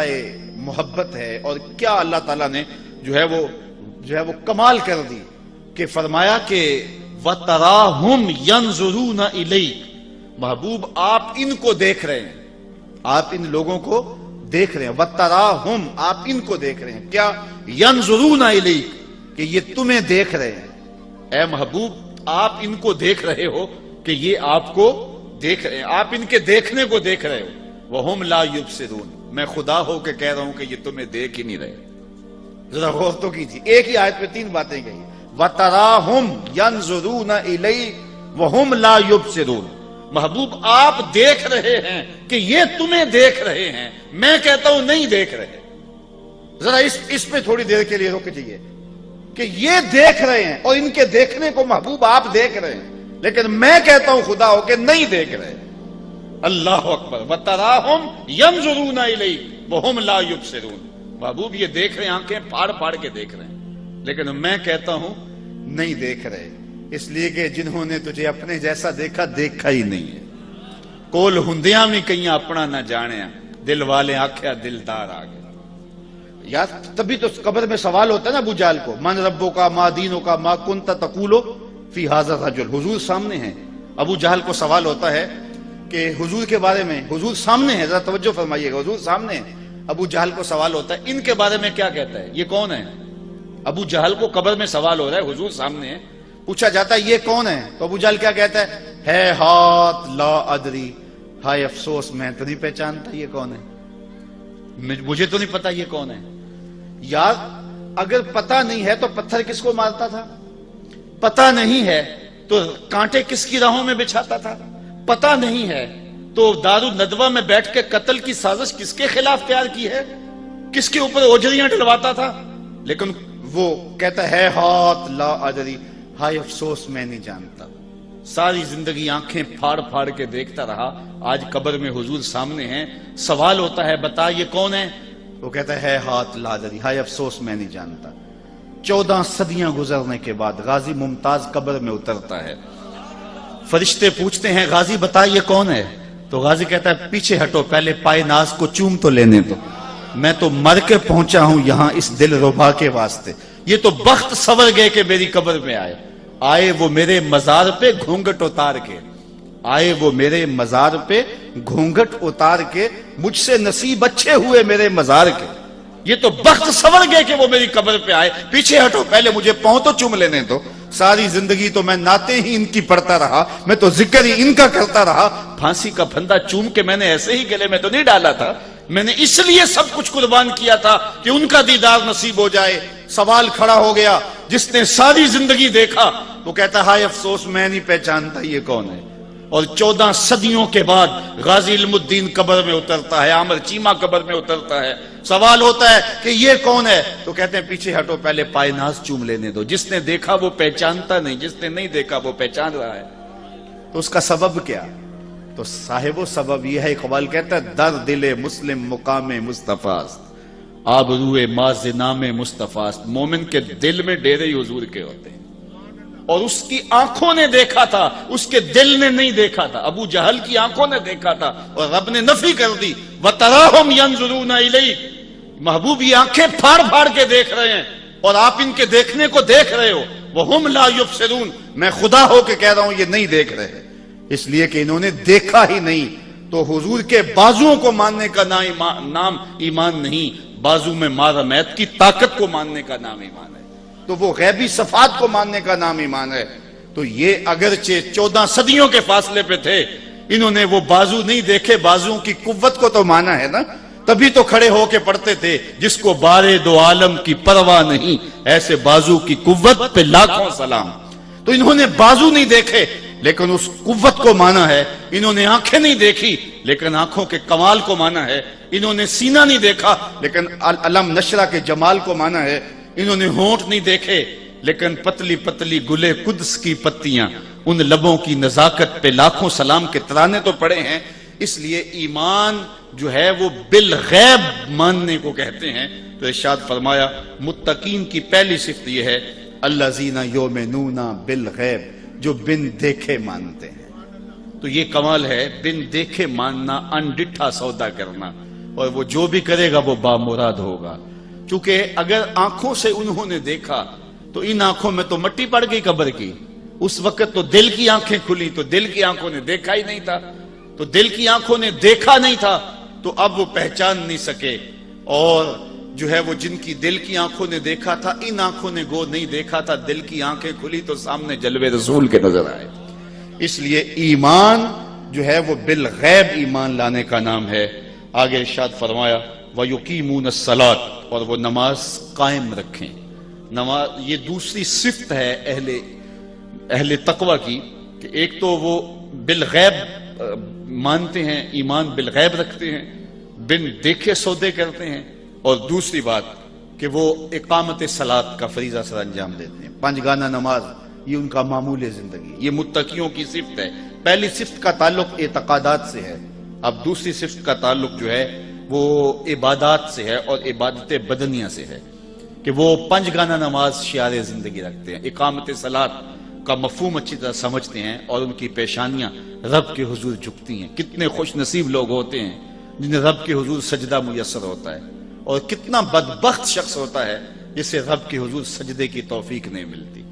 محبت ہے، اور کیا اللہ تعالیٰ نے جو ہے وہ کمال کر دی کہ فرمایا کہ وَتَرَاهُمْ يَنْظُرُونَ إِلَيْكَ، محبوب آپ ان کو دیکھ رہے ہیں، آپ ان لوگوں کو دیکھ رہے ہیں. وَتَرَاهُمْ، آپ ان کو دیکھ رہے ہیں. کیا؟ يَنْظُرُونَ إِلَيْكَ، کہ یہ تمہیں دیکھ رہے ہیں. اے محبوب آپ ان کو دیکھ رہے ہو کہ یہ آپ کو دیکھ رہے ہیں، آپ ان کے دیکھنے کو دیکھ رہے ہو. وَهُمْ لَا يُبْصِرُونَ، میں خدا ہو کے کہہ رہا ہوں کہ یہ تمہیں دیکھ ہی نہیں رہے. ذرا غور تو کیجیے، ایک ہی آیت پہ 3 باتیں کہی. وَتَرَاهُمْ يَنْظُرُونَ إِلَيْكَ وَهُمْ لَا يُبْصِرُونَ، محبوب آپ دیکھ رہے ہیں کہ یہ تمہیں دیکھ رہے ہیں، میں کہتا ہوں نہیں دیکھ رہے. ذرا اس پہ تھوڑی دیر کے لیے رک جائیے کہ یہ دیکھ رہے ہیں اور ان کے دیکھنے کو محبوب آپ دیکھ رہے ہیں، لیکن میں کہتا ہوں خدا ہو کے نہیں دیکھ رہے. اللہ اکبر. وَتَرَاهُمْ يَنْظُرُونَ إِلَيْكَ وَهُمْ لَا يُبْصِرُونَ، محبوب یہ دیکھ رہے ہیں، آنکھیں پھاڑ پھاڑ کے دیکھ رہے ہیں، لیکن میں کہتا ہوں نہیں دیکھ رہے. اس لیے کہ جنہوں نے تجھے اپنے جیسا دیکھا، دیکھا ہی نہیں ہے. کول ہندیاں بھی کہیں اپنا نہ جانیا، دل والے آکھیا دلدار آ گئے. یار تبھی تو قبر میں سوال ہوتا ہے نا ابو جہل کو، من ربو کا، ما دینو کا، ما کنت تقولو فی ھذا الرجل. حضور سامنے ہیں. ابو جہل کو سوال ہوتا ہے کہ حضور کے بارے میں، حضور سامنے ہے، ذرا توجہ فرمائیے گا، حضور سامنے ہے. ابو جہل کو سوال ہوتا ہے ان کے بارے میں کیا کہتا ہے، یہ کون ہے؟ ابو جہل کو قبر میں سوال ہو رہا ہے، حضور سامنے ہے، پوچھا جاتا ہے یہ کون ہے، تو ابو جہل کیا کہتا ہے ہاتھ لا ادری، ہائے افسوس میں تو نہیں پہچانتا یہ کون ہے، مجھے تو نہیں پتا یہ کون ہے۔ یار اگر پتا نہیں ہے تو پتھر کس کو مارتا تھا؟ پتا نہیں ہے تو کانٹے کس کی راہوں میں بچھاتا تھا؟ پتا نہیں ہے تو دارالندوہ میں بیٹھ کے قتل کی سازش کس کے خلاف تیار کی ہے؟ کس کے اوپر اوجریاں ڈلواتا تھا؟ لیکن وہ کہتا ہے ہاتھ لا ادری، ہائے افسوس میں نہیں جانتا۔ ساری زندگی آنکھیں پھاڑ پھاڑ کے دیکھتا رہا، آج قبر میں حضور سامنے ہیں، سوال ہوتا ہے بتا یہ کون ہے؟ وہ کہتا ہے ہاتھ لا ادری، ہائے افسوس میں نہیں جانتا۔ 14 صدیاں گزرنے کے بعد غازی ممتاز قبر میں اترتا ہے، فرشتے پوچھتے ہیں غازی بتا یہ کون ہے؟ تو غازی کہتا ہے پیچھے ہٹو، پہلے پائے ناز کو چوم تو لینے دو، میں تو مر کے پہنچا ہوں یہاں اس دل ربا کے واسطے۔ یہ تو بخت سور گئے کہ میری قبر میں آئے وہ میرے مزار پہ گھونگھٹ اتار کے، آئے وہ میرے مزار پہ گھونگھٹ اتار کے، مجھ سے نصیب اچھے ہوئے میرے مزار کے۔ یہ تو بخت سور گئے کہ وہ میری قبر پہ آئے، پیچھے ہٹو پہلے مجھے پاؤں تو چوم لینے دو۔ ساری زندگی تو میں نعتیں ہی ان کی پڑھتا رہا، میں تو ذکر ہی ان کا کرتا رہا، پھانسی کا پھندا چوم کے میں نے ایسے ہی گلے میں تو نہیں ڈالا تھا، میں نے اس لیے سب کچھ قربان کیا تھا کہ ان کا دیدار نصیب ہو جائے۔ سوال کھڑا ہو گیا، جس نے ساری زندگی دیکھا وہ کہتا ہائے افسوس میں نہیں پہچانتا یہ کون ہے۔ اور 14 صدیوں کے بعد غازی علم الدین قبر میں اترتا ہے، عامر چیمہ قبر میں اترتا ہے، سوال ہوتا ہے کہ یہ کون ہے؟ تو کہتے ہیں پیچھے ہٹو پہلے پائے ناز چوم لینے دو۔ جس نے دیکھا وہ پہچانتا نہیں، جس نے نہیں دیکھا وہ پہچان رہا ہے۔ تو اس کا سبب کیا؟ تو صاحب و سبب یہ ہے، اقبال کہتا ہے در دل مسلم مقام مصطفیٰ است، آبروئے ماز نام مصطفیٰ است۔ مومن کے دل میں ڈیرے ہی حضور کے ہوتے ہیں، اور اس کی آنکھوں نے دیکھا تھا، اس کے دل نے نہیں دیکھا تھا۔ ابو جہل کی آنکھوں نے دیکھا تھا اور رب نے نفی کر دی، وَتَرَاهُمْ يَنْظُرُونَ إِلَيْكَ۔ محبوب یہ آنکھیں پھاڑ پھاڑ کے دیکھ رہے ہیں اور آپ ان کے دیکھنے کو دیکھ رہے ہو، وَهُمْ لَا يُبْصِرُونَ۔ میں خدا ہو کے کہہ رہا ہوں یہ نہیں دیکھ رہے، اس لیے کہ انہوں نے دیکھا ہی نہیں۔ تو حضور کے بازوؤں کو ماننے کا نام ایمان نہیں، بازو میں مارمیت کی طاقت کو ماننے کا نام ایمان ہے، تو وہ غیبی صفات کو ماننے کا نام ایمان ہے۔ تو یہ اگرچہ 14 صدیوں کے فاصلے پہ تھے، انہوں نے وہ بازو نہیں دیکھے، بازوؤں کی قوت کو تو مانا ہے نا، تبھی تو کھڑے ہو کے پڑھتے تھے جس کو بارے دو عالم کی پرواہ نہیں، ایسے بازو کی قوت پہ لاکھوں سلام۔ تو انہوں نے بازو نہیں دیکھے لیکن اس قوت کو مانا ہے، انہوں نے آنکھیں نہیں دیکھی لیکن آنکھوں کے کمال کو مانا ہے، انہوں نے سینہ نہیں دیکھا لیکن علم نشرہ کے جمال کو مانا ہے، انہوں نے ہونٹ نہیں دیکھے لیکن پتلی پتلی گلے قدس کی پتیاں، ان لبوں کی نزاکت پہ لاکھوں سلام کے ترانے تو پڑے ہیں۔ اس لیے ایمان جو ہے وہ بالغیب ماننے کو کہتے ہیں۔ تو ارشاد فرمایا متقین کی پہلی صفت یہ ہے الذین یؤمنون بالغیب، جو بن دیکھے مانتے ہیں۔ تو یہ کمال ہے، بن دیکھے ماننا، انڈٹھا سودا کرنا، اور وہ جو بھی کرے گا وہ بامراد ہوگا۔ چونکہ اگر آنکھوں سے انہوں نے دیکھا تو ان آنکھوں میں تو مٹی پڑ گئی قبر کی، اس وقت تو دل کی آنکھیں کھلی، تو دل کی آنکھوں نے دیکھا ہی نہیں تھا، تو دل کی آنکھوں نے دیکھا نہیں تھا تو اب وہ پہچان نہیں سکے۔ اور جو ہے وہ جن کی دل کی آنکھوں نے دیکھا تھا، ان آنکھوں نے گو نہیں دیکھا تھا، دل کی آنکھیں کھلی تو سامنے جلوے رسول کے نظر آئے۔ اس لیے ایمان جو ہے وہ بالغیب ایمان لانے کا نام ہے۔ آگے ارشاد فرمایا وَيُقِيمُونَ الصَّلَاةَ، اور وہ نماز قائم رکھیں۔ نماز یہ دوسری صفت ہے اہل تقوی کی، کہ ایک تو وہ بالغیب مانتے ہیں، ایمان بالغیب رکھتے ہیں، بن دیکھے سودے کرتے ہیں، اور دوسری بات کہ وہ اقامت صلاۃ کا فریضہ سر انجام دیتے ہیں۔ 5 گانہ نماز یہ ان کا معمول زندگی، یہ متقیوں کی صفت ہے۔ پہلی صفت کا تعلق اعتقادات سے ہے، اب دوسری صفت کا تعلق جو ہے وہ عبادات سے ہے، اور عبادت بدنیہ سے ہے، کہ وہ 5 گانہ نماز شعار زندگی رکھتے ہیں، اقامت صلاۃ کا مفہوم اچھی طرح سمجھتے ہیں، اور ان کی پیشانیاں رب کے حضور جھکتی ہیں۔ کتنے خوش نصیب لوگ ہوتے ہیں جنہیں رب کے حضور سجدہ میسر ہوتا ہے، اور کتنا بدبخت شخص ہوتا ہے جسے رب کے حضور سجدے کی توفیق نہیں ملتی۔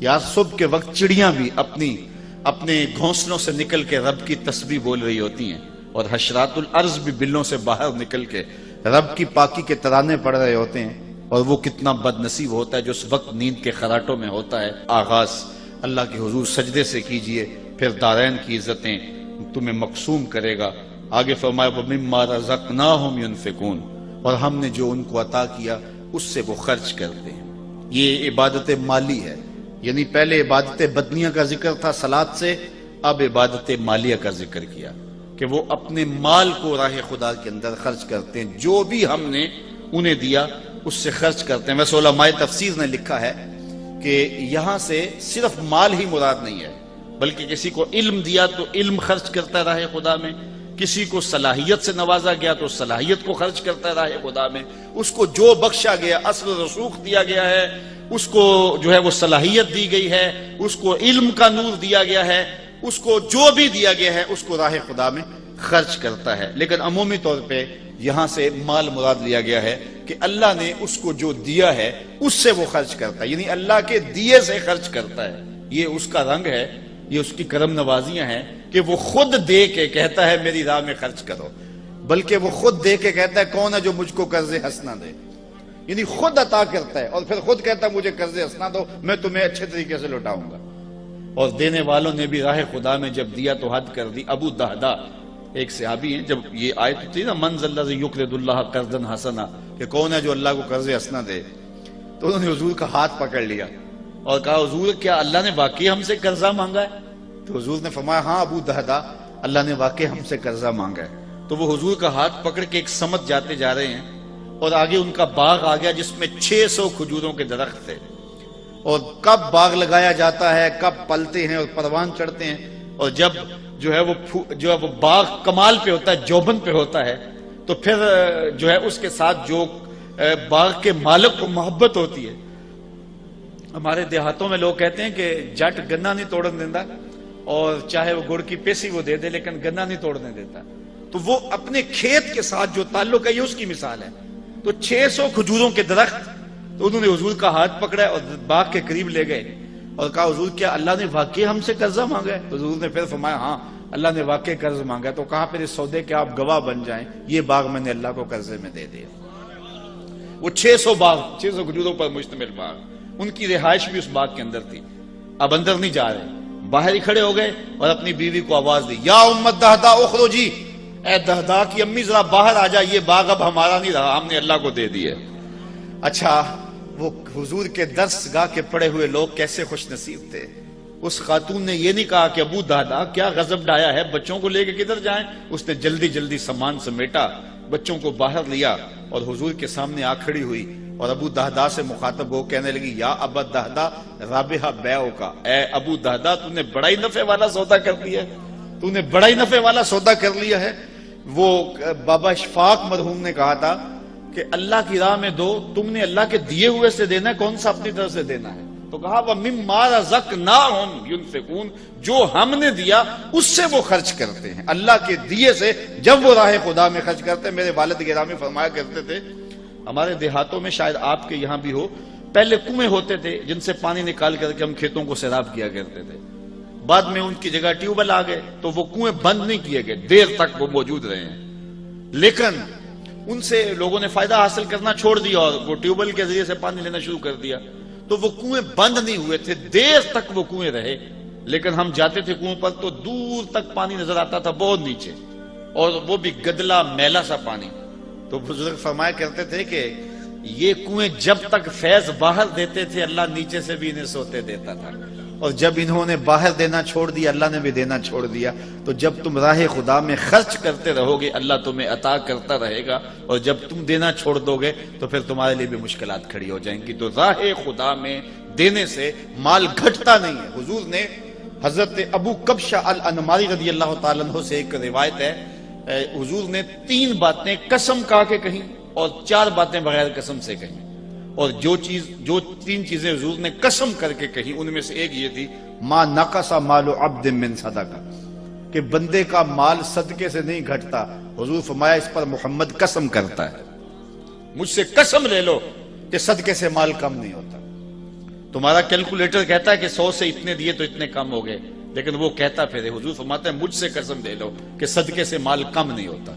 یار صبح کے وقت چڑیاں بھی اپنے گھونسلوں سے نکل کے رب کی تسبیح بول رہی ہوتی ہیں، اور حشرات الارض بھی بلوں سے باہر نکل کے رب کی پاکی کے ترانے پڑھ رہے ہوتے ہیں، اور وہ کتنا بد نصیب ہوتا ہے جو اس وقت نیند کے خراٹوں میں ہوتا ہے۔ آغاز اللہ کے حضور سجدے سے کیجئے، پھر دارین کی عزتیں تمہیں مقسوم کرے گا۔ آگے فرمایا وَمِمَّا رَزَقْنَاهُمْ يُنْفِقُونَ، اور ہم نے جو ان کو عطا کیا اس سے وہ خرچ کرتے ہیں۔ یہ عبادت مالی ہے، یعنی پہلے عبادت بدنیہ کا ذکر تھا صلاۃ سے، اب عبادت مالیہ کا ذکر کیا کہ وہ اپنے مال کو راہ خدا کے اندر خرچ کرتے ہیں، جو بھی ہم نے انہیں دیا اس سے خرچ کرتے ہیں۔ ویسے علماء تفسیر نے لکھا ہے کہ یہاں سے صرف مال ہی مراد نہیں ہے، بلکہ کسی کو علم دیا تو علم خرچ کرتا ہے راہ خدا میں، کسی کو صلاحیت سے نوازا گیا تو صلاحیت کو خرچ کرتا ہے راہ خدا میں، اس کو جو بخشا گیا، اصل رسوخ دیا گیا ہے، اس کو جو ہے وہ صلاحیت دی گئی ہے، اس کو علم کا نور دیا گیا ہے، اس کو جو بھی دیا گیا ہے اس کو راہ خدا میں خرچ کرتا ہے۔ لیکن عمومی طور پہ یہاں سے مال مراد لیا گیا ہے کہ اللہ نے اس کو جو دیا ہے اس سے وہ خرچ کرتا ہے، یعنی اللہ کے دیے سے خرچ کرتا ہے۔ یہ اس کا رنگ ہے، یہ اس کی کرم نوازیاں ہیں کہ وہ خود دے کے کہتا ہے میری راہ میں خرچ کرو، بلکہ وہ خود دے کے کہتا ہے کون ہے جو مجھ کو قرض حسنہ دے، یعنی خود عطا کرتا ہے اور پھر خود کہتا ہے مجھے قرض حسنہ دو، میں تمہیں اچھے طریقے سے لوٹاؤں گا۔ اور دینے والوں نے بھی راہ خدا میں جب دیا تو حد کر دی۔ ابو دہدا ایک صحابی ہیں، جب یہ آیت تھی نا من ذا الذی یقرض اللہ قرضا حسنا، کہ کون ہے جو اللہ کو قرض حسنہ دے، تو انہوں نے حضور کا ہاتھ پکڑ لیا اور کہا حضور کیا اللہ نے واقعی ہم سے قرضہ مانگا ہے؟ تو حضور نے فرمایا ہاں ابو دہدا، اللہ نے واقعی ہم سے قرضہ مانگا ہے۔ تو وہ حضور کا ہاتھ پکڑ کے ایک سمت جاتے جا رہے ہیں اور آگے ان کا باغ آ گیا جس میں 600 کھجوروں کے درخت تھے، اور کب باغ لگایا جاتا ہے، کب پلتے ہیں اور پروان چڑھتے ہیں، اور جب جو ہے وہ باغ کمال پہ ہوتا ہے، جوبن پہ ہوتا ہے، تو پھر جو ہے اس کے ساتھ جو باغ کے مالک کو محبت ہوتی ہے۔ ہمارے دیہاتوں میں لوگ کہتے ہیں کہ جٹ گنا نہیں توڑن دیتا، اور چاہے وہ گڑ کی پیسی وہ دے دے لیکن گنا نہیں توڑنے دیتا، تو وہ اپنے کھیت کے ساتھ جو تعلق ہے یہ اس کی مثال ہے۔ تو 600 کھجوروں کے درخت، تو انہوں نے حضور کا ہاتھ پکڑا اور باغ کے قریب لے گئے اور کہا حضور کیا اللہ نے واقعی ہم سے قرضہ مانگا ہے؟ تو حضور نے پھر فرمایا ہاں اللہ نے واقعی قرض مانگا ہے، تو کہا پھر اس سودے کے آپ گواہ بن جائیں، یہ باغ میں نے اللہ کو قرضے میں دے دیا۔ وہ 600 کھجوروں پر مشتمل باغ، ان کی رہائش بھی اس باغ کے اندر تھی۔ اب اندر نہیں جا رہے، باہر ہی کھڑے ہو گئے اور اپنی بیوی کو آواز دی یا امت دہدا اخرجی، اے دہدا کی امی ذرا باہر آ جا، یہ باغ اب ہمارا نہیں رہا، ہم نے اللہ کو دے دیا۔ اچھا وہ حضور کے درس گاہ کے پڑے ہوئے لوگ کیسے خوش نصیب تھے۔ اس خاتون نے یہ نہیں کہا کہ ابو دہدا کیا غضب ڈایا ہے، بچوں کو لے کے کدھر جائیں، اس نے جلدی جلدی سامان سمیٹا، بچوں کو باہر لیا اور حضور کے سامنے آ کھڑی ہوئی اور ابو دہدا سے مخاطب ہو کہنے لگی یا ابا دہدا رابحہ بیعو کا، اے ابو دہدا تو نے بڑا ہی نفع والا سودا کر لیا ہے، تو نے بڑا ہی نفع والا سودا کر لیا ہے۔ وہ بابا اشفاق مرحوم نے کہا تھا کہ اللہ کی راہ میں دو، تم نے اللہ کے دیے ہوئے سے دینا ہے، کون سا اپنی طرف سے دینا ہے؟ تو کہا وَمِمَّا رَزَقْنَاهُمْ يُنْفِقُونَ، جو ہم نے دیا اس سے وہ خرچ کرتے ہیں، اللہ کے دیے سے جب وہ راہ خدا میں خرچ کرتے ہیں۔ میرے والد گرامی فرمایا کرتے تھے، ہمارے دیہاتوں میں شاید آپ کے یہاں بھی ہو، پہلے کنویں ہوتے تھے جن سے پانی نکال کر کے ہم کھیتوں کو سیراب کیا کرتے تھے، بعد میں ان کی جگہ ٹیوب ویل آ گئے تو وہ کنویں بند نہیں کیے گئے، دیر تک وہ موجود رہے ہیں، لیکن ان سے لوگوں نے فائدہ حاصل کرنا چھوڑ دیا اور وہ ٹیوب ویل کے ذریعے سے پانی لینا شروع کر دیا، تو وہ کنویں بند نہیں ہوئے تھے، دیر تک وہ کنویں رہے، لیکن ہم جاتے تھے کنویں پر تو دور تک پانی نظر آتا تھا، بہت نیچے، اور وہ بھی گدلا میلا سا پانی۔ تو بزرگ فرمایا کرتے تھے کہ یہ کنویں جب تک فیض باہر دیتے تھے اللہ نیچے سے بھی انہیں سوتے دیتا تھا، اور جب انہوں نے باہر دینا چھوڑ دیا اللہ نے بھی دینا چھوڑ دیا۔ تو جب تم راہ خدا میں خرچ کرتے رہو گے اللہ تمہیں عطا کرتا رہے گا، اور جب تم دینا چھوڑ دو گے تو پھر تمہارے لیے بھی مشکلات کھڑی ہو جائیں گی۔ تو راہ خدا میں دینے سے مال گھٹتا نہیں ہے۔ حضور نے حضرت ابو کبشہ الانماری رضی اللہ تعالیٰ عنہ سے ایک روایت ہے، حضور نے 3 باتیں قسم کھا کے کہیں اور 4 باتیں بغیر قسم سے کہیں، اور جو 3 چیزیں حضور نے قسم کر کے کہیں ان میں سے ایک یہ تھی ما نقص مال عبد من صدقہ، کہ بندے کا مال صدقے سے نہیں گھٹتا۔ حضور فرمایا اس پر محمد قسم کرتا ہے، مجھ سے قسم لے لو کہ صدقے سے مال کم نہیں ہوتا۔ تمہارا کیلکولیٹر کہتا ہے کہ 100 سے اتنے دیے تو اتنے کم ہو گئے، لیکن وہ کہتا پھر حضور فرماتا ہے مجھ سے قسم لے لو کہ صدقے سے مال کم نہیں ہوتا۔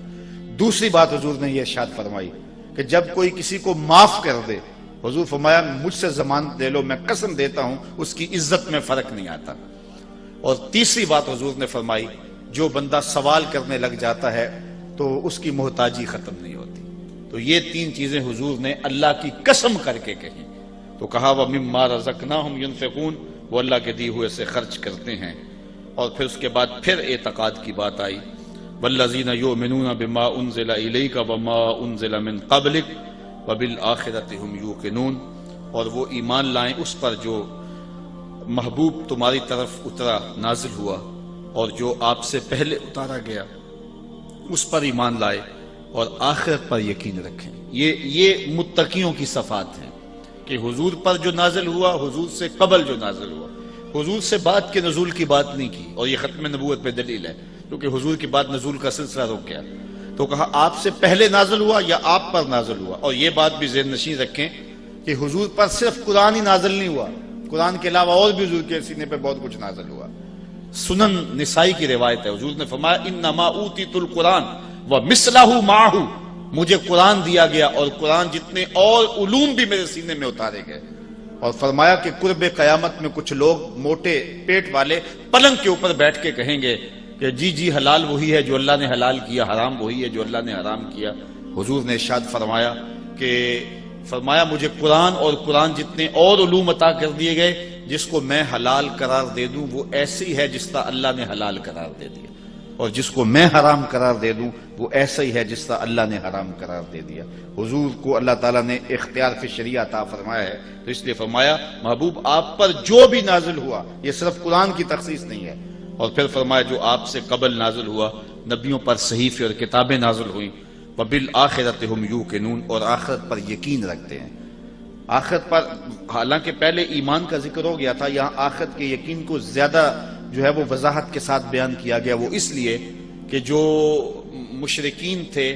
دوسری بات حضور نے یہ ارشاد فرمائی کہ جب کوئی کسی کو معاف کر دے، حضور فرمایا مجھ سے ضمانت لے لو میں قسم دیتا ہوں اس کی عزت میں فرق نہیں آتا۔ اور تیسری بات حضور نے فرمائی جو بندہ سوال کرنے لگ جاتا ہے تو اس کی محتاجی ختم نہیں ہوتی۔ تو یہ تین چیزیں حضور نے اللہ کی قسم کر کے کہی۔ تو کہا وَمِمَّا رَزَقْنَاهُمْ يُنْفِقُونَ، وہ اللہ کے دیے ہوئے سے خرچ کرتے ہیں۔ اور پھر اس کے بعد پھر اعتقاد کی بات آئی، وَالَّذِينَ يُؤْمِنُونَ بِمَا أُنزِلَ إِلَيْكَ وَمَا أُنزِلَ مِن قَبْلِكَ وَبِالْآخِرَةِ هُمْ يُوقِنُونَ، اور وہ ایمان لائیں اس پر جو محبوب تمہاری طرف اترا نازل ہوا اور جو آپ سے پہلے اتارا گیا اس پر ایمان لائے اور آخرت پر یقین رکھیں۔ یہ متقیوں کی صفات ہیں کہ حضور پر جو نازل ہوا، حضور سے قبل جو نازل ہوا، حضور سے بعد کے نزول کی بات نہیں کی، اور یہ ختم نبوت پہ دلیل ہے کیونکہ حضور کے بعد نزول کا سلسلہ رک گیا۔ تو کہا آپ سے پہلے نازل ہوا یا آپ پر نازل ہوا، اور یہ بات بھی ذہن نشین رکھیں کہ حضور پر صرف قرآن ہی نازل نہیں ہوا، قرآن کے علاوہ اور بھی حضور کے سینے پہ بہت کچھ نازل ہوا۔ سنن نسائی کی روایت ہے، حضور نے فرمایا انما اوتیت القرآن ومثلہ معہ، مجھے قرآن دیا گیا اور قرآن جتنے اور علوم بھی میرے سینے میں اتارے گئے۔ اور فرمایا کہ قرب قیامت میں کچھ لوگ موٹے پیٹ والے پلنگ کے اوپر بیٹھ کے کہیں گے کہ جی جی حلال وہی ہے جو اللہ نے حلال کیا، حرام وہی ہے جو اللہ نے حرام کیا۔ حضور نے ارشاد فرمایا کہ مجھے قرآن اور قرآن جتنے اور علوم عطا کر دیے گئے، جس کو میں حلال قرار دے دوں وہ ایسی ہے جس طرح اللہ نے حلال قرار دے دیا، اور جس کو میں حرام قرار دے دوں وہ ایسا ہی ہے جس طرح اللہ نے حرام قرار دے دیا۔ حضور کو اللہ تعالیٰ نے اختیار فی شریعہ عطا فرمایا ہے، تو اس لیے فرمایا محبوب آپ پر جو بھی نازل ہوا، یہ صرف قرآن کی تخصیص نہیں ہے، اور پھر فرمایا جو آپ سے قبل نازل ہوا، نبیوں پر صحیفے اور کتابیں نازل ہوئیں، وَبِالْآخِرَةِ هُمْ يُوقِنُونَ، اور آخرت پر یقین رکھتے ہیں۔ آخرت پر حالانکہ پہلے ایمان کا ذکر ہو گیا تھا، یہاں آخرت کے یقین کو زیادہ جو ہے وہ وضاحت کے ساتھ بیان کیا گیا، وہ اس لیے کہ جو مشرکین تھے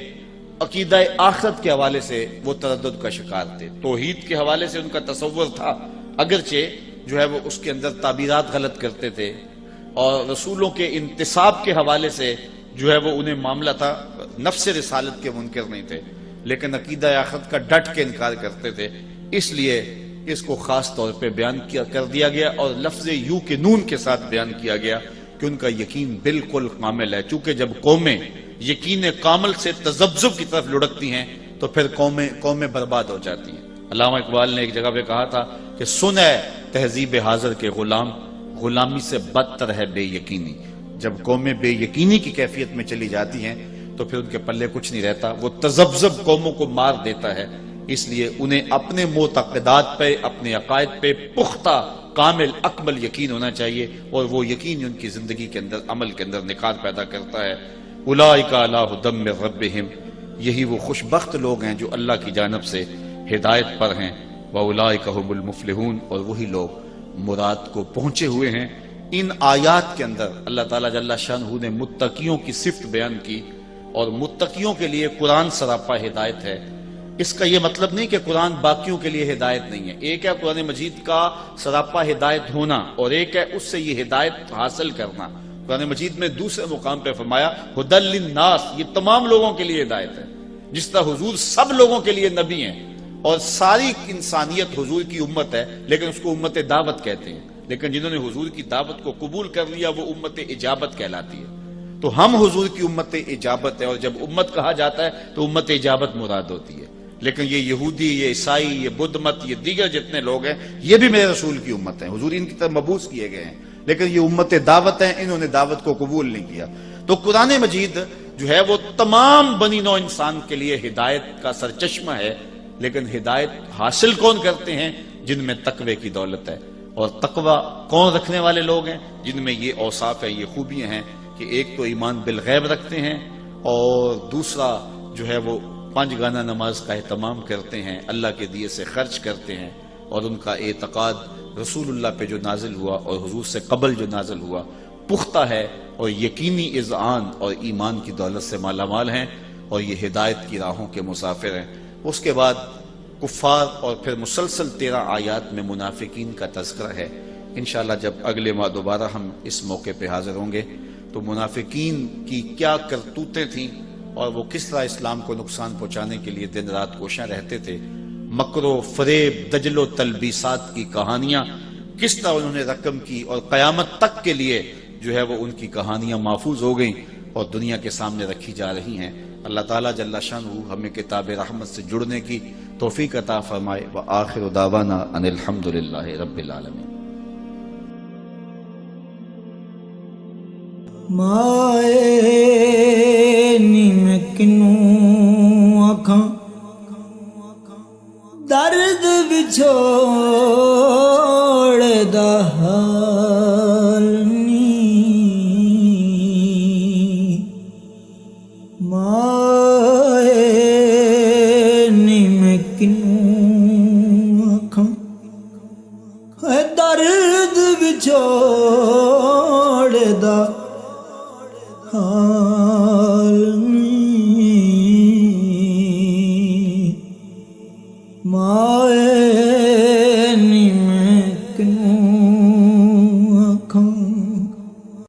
عقیدہ آخرت کے حوالے سے وہ تردد کا شکار تھے، توحید کے حوالے سے ان کا تصور تھا، اگرچہ جو ہے وہ اس کے اندر تعبیرات غلط کرتے تھے، اور رسولوں کے انتصاب کے حوالے سے جو ہے وہ انہیں معاملہ تھا، نفس رسالت کے منکر نہیں تھے، لیکن عقیدہ آخرت کا ڈٹ کے انکار کرتے تھے، اس لیے اس کو خاص طور پہ بیان کر دیا گیا اور لفظ یو کے نون کے ساتھ بیان کیا گیا کہ ان کا یقین بالکل کامل ہے، چونکہ جب قومیں یقین کامل سے تذبذب کی طرف لڑکتی ہیں تو پھر قومیں برباد ہو جاتی ہیں۔ علامہ اقبال نے ایک جگہ پہ کہا تھا کہ سن ہے تہذیب حاضر کے غلام، غلامی سے بدتر ہے بے یقینی۔ جب قومیں بے یقینی کی کیفیت میں چلی جاتی ہیں تو پھر ان کے پلے کچھ نہیں رہتا، وہ تذبذب قوموں کو مار دیتا ہے، اس لیے انہیں اپنے معتقدات پہ، اپنے عقائد پہ پختہ کامل اکمل یقین ہونا چاہیے، اور وہ یقین ان کی زندگی کے اندر، عمل کے اندر نکھار پیدا کرتا ہے۔ اولئک علی ھدی من ربہم، یہی وہ خوش بخت لوگ ہیں جو اللہ کی جانب سے ہدایت پر ہیں، واولئک ھم المفلحون، اور وہی لوگ مراد کو پہنچے ہوئے ہیں۔ ان آیات کے اندر اللہ تعالیٰ جل شانہ نے متقیوں کی صفت بیان کی، اور متقیوں کے لیے قرآن سراپا ہدایت ہے۔ اس کا یہ مطلب نہیں کہ قرآن باقیوں کے لیے ہدایت نہیں ہے، ایک ہے قرآن مجید کا سراپا ہدایت ہونا، اور ایک ہے اس سے یہ ہدایت حاصل کرنا۔ قرآن مجید میں دوسرے مقام پہ فرمایا ھدی للناس، یہ تمام لوگوں کے لیے ہدایت ہے، جس طرح حضور سب لوگوں کے لیے نبی ہیں، اور ساری انسانیت حضور کی امت ہے، لیکن اس کو امت دعوت کہتے ہیں، لیکن جنہوں نے حضور کی دعوت کو قبول کر لیا وہ امت اجابت کہلاتی ہے۔ تو ہم حضور کی امت اجابت ہے، اور جب امت کہا جاتا ہے تو امت اجابت مراد ہوتی ہے، لیکن یہ یہودی، یہ عیسائی، یہ بدھ مت، یہ دیگر جتنے لوگ ہیں یہ بھی میرے رسول کی امت ہیں، حضور ان کی طرف مبعوث کیے گئے ہیں، لیکن یہ امت دعوت ہیں، انہوں نے دعوت کو قبول نہیں کیا۔ تو قرآن مجید جو ہے وہ تمام بنی نوع انسان کے لیے ہدایت کا سرچشمہ ہے، لیکن ہدایت حاصل کون کرتے ہیں؟ جن میں تقوی کی دولت ہے، اور تقوی کون رکھنے والے لوگ ہیں؟ جن میں یہ اوصاف ہیں، یہ خوبیاں ہیں کہ ایک تو ایمان بالغیب رکھتے ہیں، اور دوسرا جو ہے وہ 5 گانا نماز کا اہتمام کرتے ہیں، اللہ کے دیے سے خرچ کرتے ہیں، اور ان کا اعتقاد رسول اللہ پہ جو نازل ہوا اور حضور سے قبل جو نازل ہوا پختہ ہے، اور یقینی اذعان اور ایمان کی دولت سے مالا مال ہیں، اور یہ ہدایت کی راہوں کے مسافر ہیں۔ اس کے بعد کفار، اور پھر مسلسل 13 آیات میں منافقین کا تذکرہ ہے۔ انشاءاللہ جب اگلے ماہ دوبارہ ہم اس موقع پہ حاضر ہوں گے تو منافقین کی کیا کرتوتیں تھیں، اور وہ کس طرح اسلام کو نقصان پہنچانے کے لیے دن رات کوشاں رہتے تھے، مکر و فریب، دجل و تلبیسات کی کہانیاں کس طرح انہوں نے رقم کی، اور قیامت تک کے لیے جو ہے وہ ان کی کہانیاں محفوظ ہو گئیں اور دنیا کے سامنے رکھی جا رہی ہیں۔ اللہ تعالیٰ جل شانہ ہمیں کتاب رحمت سے جڑنے کی توفیق عطا فرمائے۔ وآخر دعوانا ان الحمد للہ رب العالمین۔ مائے نی میں کنوں آکھاں درد وچھوڑ دا حال نی، مائے نی میں کنوں آکھاں درد وچھوڑ دا